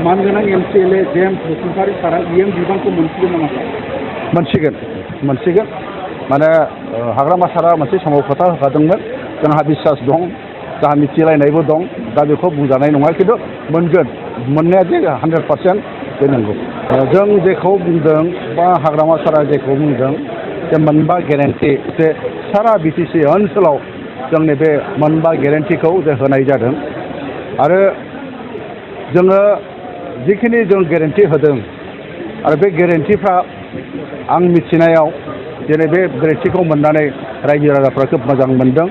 मानगोनां MCLA James Basumatary सारा EM बिबानखौ मोनसिगोन नामा सार? मोनसिगोन माने हाग्रामा सारा मोनसे समाव खोथा होखादोंमोन जोंहा बिसास दं जोंहा मिथिलायनायबो दं दा बेखौ बुंजानाय नङा खिन्थु मोननाया जे 100% बे नंगौ जों जेखौ बुंदों बा हाग्रामा सारा जेखौ बुंदों जे मोनबा गेरेन्टि जे सारा बिटिसि ओनसोलाव जोंनि बे मोनबा गेरेन्टिखौ जे होनाय जादों आरो जोङो जिखिनि जों गेरेन्टि होदों आरो बे गेरेन्टिफ्रा आं मिथिनायाव दिनै बे गेरेन्टिखौ मोननानै रायजो राजाफ्रा खोब मोजां मोनदों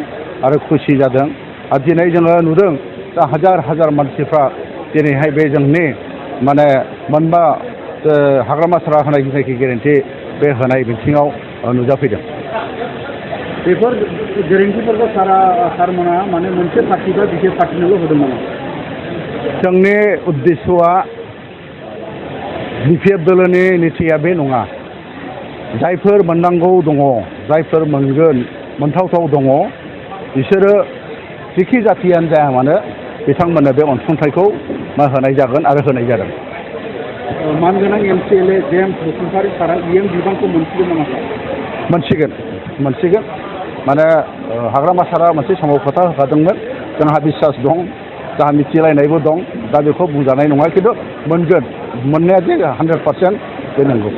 आरो खुसि जादों आरो दिनै जोङो नुदों दा हाजार मानसिफ्रा दिनैहाय बे जोंनि माने मोनबा हाग्रामा सारा होनाय जिनाखि गेरेन्टि बे होनाय बिथिङाव नुजाफैदों। बेफोर गेरेन्टिफोरखौ सारमोना माने मोनसे पार्टि बा बिटिआर पार्टिनोल' होदों नामा? जोंनि उद्देश्यआ बिपिएफ दोलोनि नितिया बे नङा जायफोर मोननांगौ दङ जायफोर मोनगोन मोनथावथाव दङ बिसोरो जिखि जाथियानो जाया मानो बिथांमोननो बे अनसुंथाइखौ होनाय जागोन आरो होनाय जादों। मानगोनां एमसिएलए जेम्स बसुमतारी सारा इएम बिबानखौ मोनसिगोन नामा सार? मोनसिगोन माने हाग्रामा सारा मोनसे समाव खोथा होखादोंमोन जोंहा बिसास दं जोंहा मिथिलायनायबो दं दा बेखौ बुंजानाय नङा खिन्थु मोननाया जे 100% बे नंगौ।